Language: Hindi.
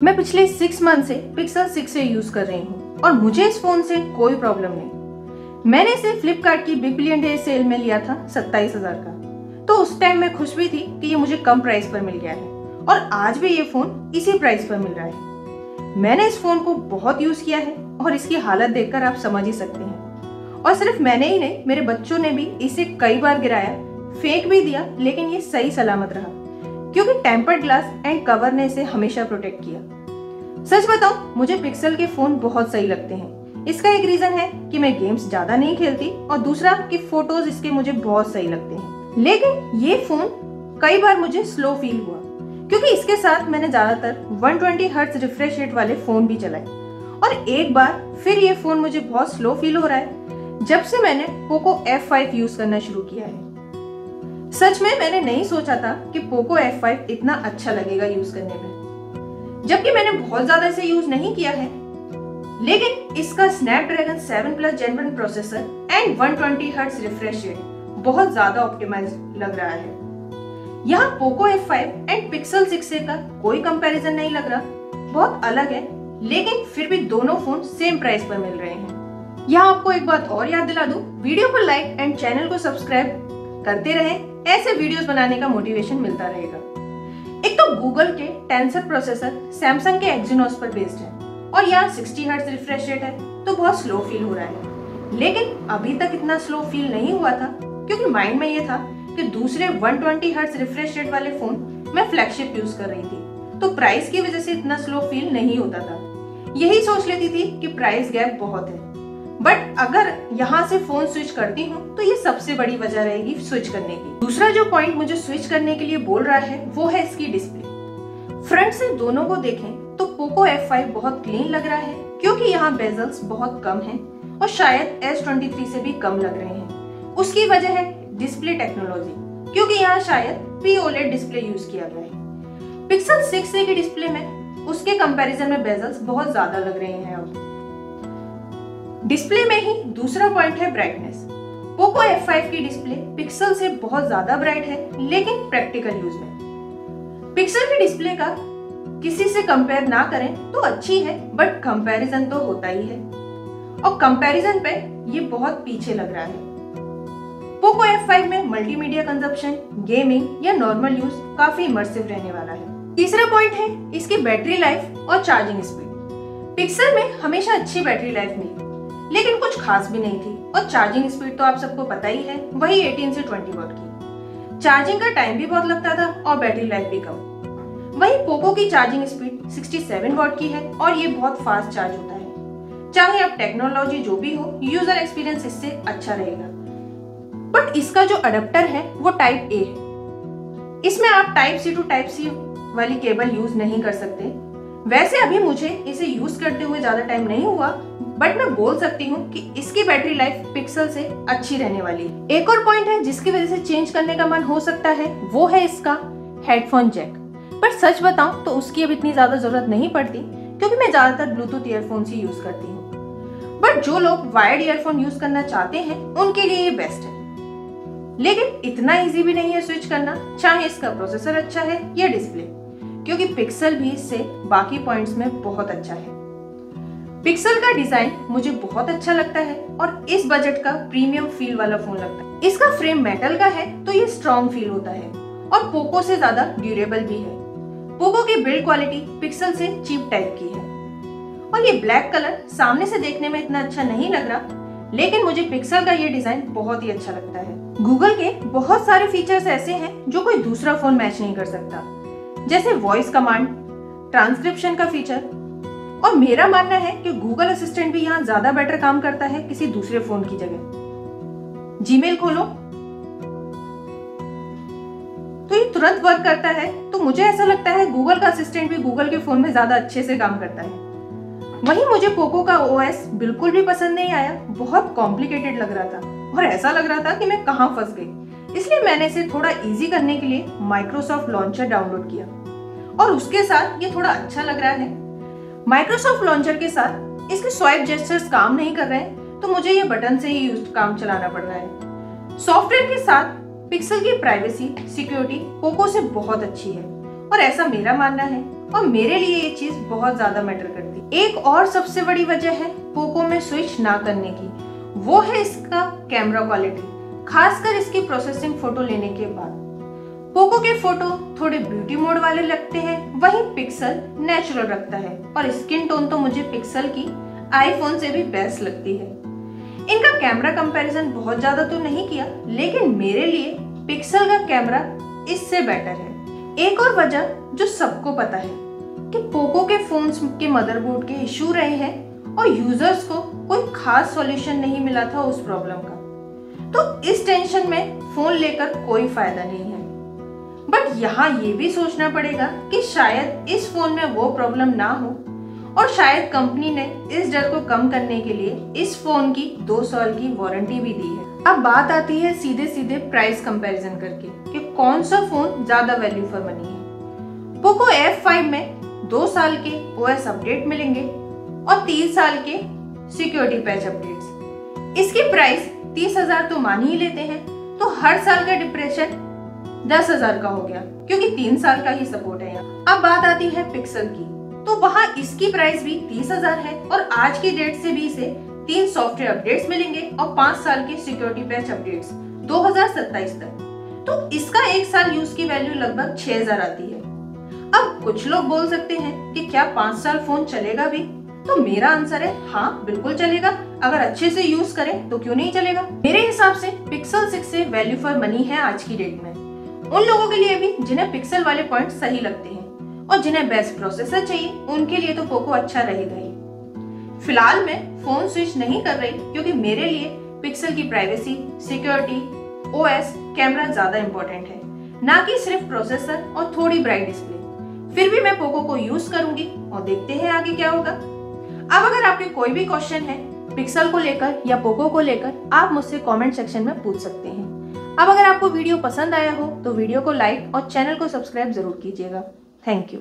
मैं पिछले 6 मंथ से पिक्सल 6 से यूज कर रही हूँ और मुझे इस फोन से कोई प्रॉब्लम नहीं। मैंने इसे फ्लिपकार्ट की बिग बिलियन डे सेल में लिया था 27,000 का। तो उस टाइम मैं खुश भी थी कि ये मुझे कम प्राइस पर मिल गया है और आज भी ये फोन इसी प्राइस पर मिल रहा है। मैंने इस फोन को बहुत यूज किया है और इसकी हालत देखकर आप समझ ही सकते हैं। और सिर्फ मैंने ही नहीं, मेरे बच्चों ने भी इसे कई बार गिराया, फेंक भी दिया, लेकिन ये सही सलामत रहा क्योंकि टेम्पर्ड ग्लास एंड कवर ने इसे हमेशा प्रोटेक्ट किया। सच बताऊं, मुझे पिक्सल के फोन बहुत सही लगते हैं। इसका एक रीजन है कि मैं गेम्स ज्यादा नहीं खेलती और दूसरा कि फोटोज इसके मुझे बहुत सही लगते हैं। लेकिन ये फोन कई बार मुझे स्लो फील हुआ क्योंकि इसके साथ मैंने ज्यादातर 120 हर्ट्ज रिफ्रेश रेट वाले फोन भी चलाए और एक बार फिर ये फोन मुझे बहुत स्लो फील हो रहा है जब से मैंने पोको F5 यूज करना शुरू किया है। सच में मैंने नहीं सोचा था कि पोको F5 इतना अच्छा लगेगा यूज करने में, जबकि मैंने बहुत ज्यादा इसे यूज नहीं किया है। लेकिन इसका Snapdragon 7+ Gen 1 processor and 120 hertz refresh rate बहुत ज्यादा ऑप्टिमाइज्ड लग रहा है। यहाँ पोको F5 एंड पिक्सल 6 से का कोई कंपैरिजन नहीं लग रहा, बहुत अलग है, लेकिन फिर भी दोनों फोन सेम प्राइस पर मिल रहे हैं। यहाँ आपको एक बात और याद दिला दूं, वीडियो को लाइक एंड चैनल को सब्सक्राइब करते रहें, ऐसे वीडियोस बनाने का मोटिवेशन मिलता रहेगा। एक तो गूगल के टेंसर प्रोसेसर सैमसंग के एक्जिनोस पर बेस्ड है और यहाँ 60 हर्ट्ज रिफ्रेश रेट है तो बहुत स्लो फील हो रहा है। लेकिन अभी तक इतना स्लो फील नहीं हुआ था क्योंकि माइंड में ये था कि दूसरे 120 हर्ट्ज रिफ्रेश रेट वाले फोन मैं फ्लैगशिप यूज कर रही थी, तो प्राइस की वजह से इतना स्लो फील नहीं होता था। यही सोच लेती थी कि प्राइस गैप बहुत है, बट अगर यहाँ से फोन स्विच करती हूँ तो ये सबसे बड़ी वजह रहेगी स्विच करने की। दूसरा जो पॉइंट मुझे स्विच करने के लिए बोल रहा है वो है इसकी डिस्प्ले। फ्रंट से दोनों को देखें तो पोको F5 बहुत क्लीन लग रहा है क्योंकि यहाँ बेजल्स बहुत कम हैं और शायद S23 से भी कम लग रहे हैं। उसकी वजह है डिस्प्ले टेक्नोलॉजी, क्योंकि यहाँ शायद POLED डिस्प्ले यूज किया गया है। पिक्सल 6a की डिस्प्ले में उसके कंपैरिजन में बेजल्स बहुत ज्यादा लग रहे हैं। अब डिस्प्ले में ही दूसरा पॉइंट है ब्राइटनेस। पोको F5 की डिस्प्ले पिक्सल से बहुत ज्यादा ब्राइट है, लेकिन प्रैक्टिकल यूज में पिक्सल की डिस्प्ले का किसी से कंपेयर ना करें तो अच्छी है, बट कंपैरिजन तो होता ही है और कंपैरिजन पे ये बहुत पीछे लग रहा है। पोको F5 में मल्टीमीडिया कंजप्शन, गेमिंग या नॉर्मल यूज काफी इमर्सिव रहने वाला है। तीसरा पॉइंट है इसकी बैटरी लाइफ और चार्जिंग स्पीड। पिक्सल में हमेशा अच्छी बैटरी लाइफ मिली, लेकिन कुछ खास भी नहीं थी और चार्जिंग स्पीड तो आप सबको पता ही है, वही 18 से 20 वॉट की। चार्जिंग का टाइम भी बहुत लगता था और बैटरी लाइफ भी कम। वहीं पोको की चार्जिंग स्पीड 67 वॉट की है और ये बहुत फास्ट चार्ज होता है। चाहे अब टेक्नोलॉजी जो भी हो, यूजर एक्सपीरियंस इससे अच्छा रहेगा। बट इसका जो अडेप्टर है वो टाइप A है। इसमें आप type C to type C वाली केबल यूज नहीं कर सकते। वैसे अभी मुझे इसे यूज करते हुए ज्यादा टाइम नहीं हुआ, बट मैं बोल सकती हूँ कि इसकी बैटरी लाइफ पिक्सल से अच्छी रहने वाली है। एक और पॉइंट है जिसकी वजह से चेंज करने का मन हो सकता है, वो है इसका हेडफोन जैक। पर सच बताऊं तो उसकी अब इतनी ज्यादा जरूरत नहीं पड़ती क्योंकि मैं ज्यादातर ब्लूटूथ ईयरफोन ही यूज करती हूँ। बट जो लोग वायर्ड ईयरफोन यूज करना चाहते हैं उनके लिए ये बेस्ट है। लेकिन इतना इजी भी नहीं है स्विच करना, चाहे इसका प्रोसेसर अच्छा है या डिस्प्ले, क्योंकि पिक्सल भी इससे बाकी पॉइंट्स में बहुत अच्छा है। पिक्सल का डिजाइन मुझे बहुत अच्छा लगता है और इस बजट का प्रीमियम फील वाला फोन लगता है। इसका फ्रेम मेटल का है तो ये स्ट्रॉन्ग फील होता है और पोको से ज्यादा ड्यूरेबल भी है। पोको की बिल्ड क्वालिटी पिक्सल से चीप टाइप की है और ये ब्लैक कलर सामने से देखने में इतना अच्छा नहीं लग रहा, लेकिन मुझे पिक्सल का ये डिजाइन बहुत ही अच्छा लगता है। गूगल के बहुत सारे फीचर्स ऐसे हैं जो कोई दूसरा फोन मैच नहीं कर सकता, जैसे वॉइस कमांड, ट्रांसक्रिप्शन का फीचर, और मेरा मानना है कि गूगल असिस्टेंट भी यहाँ ज्यादा बेटर काम करता है किसी दूसरे फोन की जगह। जीमेल खोलो तो ये तुरंत वर्क करता है, तो मुझे ऐसा लगता है गूगल का असिस्टेंट भी गूगल के फोन में ज्यादा अच्छे से काम करता है। वहीं मुझे पोको का OS बिल्कुल भी पसंद नहीं आया, बहुत कॉम्प्लिकेटेड लग रहा था और ऐसा लग रहा था कि मैं कहाँ फंस गई। इसलिए मैंने इसे थोड़ा इजी करने के लिए माइक्रोसॉफ्ट लॉन्चर डाउनलोड किया और उसके साथ ये थोड़ा अच्छा लग रहा है। माइक्रोसॉफ्ट लॉन्चर के साथ इसके स्वाइप जेस्चर्स काम नहीं कर रहे हैं, तो मुझे ये बटन से ही यूज काम चलाना पड़ रहा है। सॉफ्टवेयर के साथ पिक्सल की प्राइवेसी सिक्योरिटी पोको से बहुत अच्छी है और ऐसा मेरा मानना है और मेरे लिए ये चीज बहुत ज्यादा मैटर करती है। एक और सबसे बड़ी वजह है पोको में स्विच ना करने की, वो है इसका कैमरा क्वालिटी, खासकर इसकी प्रोसेसिंग फोटो लेने के बाद। पोको के फोटो थोड़े ब्यूटी मोड वाले लगते हैं, वहीं पिक्सल नेचुरल रखता है और स्किन टोन तो मुझे पिक्सल की आईफोन से भी बेस्ट लगती है। इनका कैमरा कंपैरिजन बहुत ज्यादा तो नहीं किया, लेकिन मेरे लिए पिक्सल का कैमरा इससे बेटर है। एक और वजह जो सबको पता है कि पोको के फोन्स के मदरबोर्ड के इशू रहे हैं और यूजर्स को कोई खास सॉल्यूशन नहीं मिला था उस प्रॉब्लम का, तो इस टेंशन में फोन लेकर कोई फायदा नहीं है। बट यहाँ ये भी सोचना पड़ेगा कि शायद इस फोन में वो प्रॉब्लम ना हो और शायद कंपनी ने इस डर को कम करने के लिए इस फोन की 2 साल की वारंटी भी दी है। अब बात आती है सीधे सीधे प्राइस कंपैरिजन करके कि कौन सा फोन ज्यादा वैल्यू फॉर मनी है। पोको F5 में 2 साल के OS अपडेट मिलेंगे और 3 साल के सिक्योरिटी पैच अपडेट्स। इसकी प्राइस 30,000 तो मान ही लेते हैं, तो हर साल का डिप्रेशन 10,000 का हो गया, क्योंकि 3 साल का ही सपोर्ट है यहाँ। अब बात आती है पिक्सल की, तो वहाँ इसकी प्राइस भी 30,000 है और आज की डेट से भी इसे 3 सॉफ्टवेयर अपडेट्स मिलेंगे और 5 साल के सिक्योरिटी पैच अपडेट्स 2027 तक। तो इसका 1 साल यूज की वैल्यू लगभग 6,000 आती है। अब कुछ लोग बोल सकते हैं कि क्या 5 साल फोन चलेगा भी, तो मेरा आंसर है हाँ, बिल्कुल चलेगा। अगर अच्छे से यूज करें तो क्यों नहीं चलेगा। मेरे हिसाब से पिक्सल 6 से वैल्यू फॉर मनी है आज की डेट में उन लोगों के लिए भी जिन्हें पिक्सल वाले पॉइंट सही लगते हैं, और जिन्हें बेस्ट प्रोसेसर चाहिए उनके लिए तो पोको अच्छा रहेगा ही। फिलहाल मैं फोन स्विच नहीं कर रही, क्योंकि मेरे लिए पिक्सल की प्राइवेसी, सिक्योरिटी, OS, कैमरा ज्यादा इंपॉर्टेंट है, ना कि सिर्फ प्रोसेसर और थोड़ी ब्राइट डिस्प्ले। फिर भी मैं पोको को यूज करूंगी और देखते हैं आगे क्या होगा। अब अगर आपके कोई भी क्वेश्चन है पिक्सल को लेकर या पोको को लेकर, आप मुझसे कमेंट सेक्शन में पूछ सकते हैं। अब अगर आपको वीडियो पसंद आया हो तो वीडियो को लाइक और चैनल को सब्सक्राइब जरूर कीजिएगा। Thank you.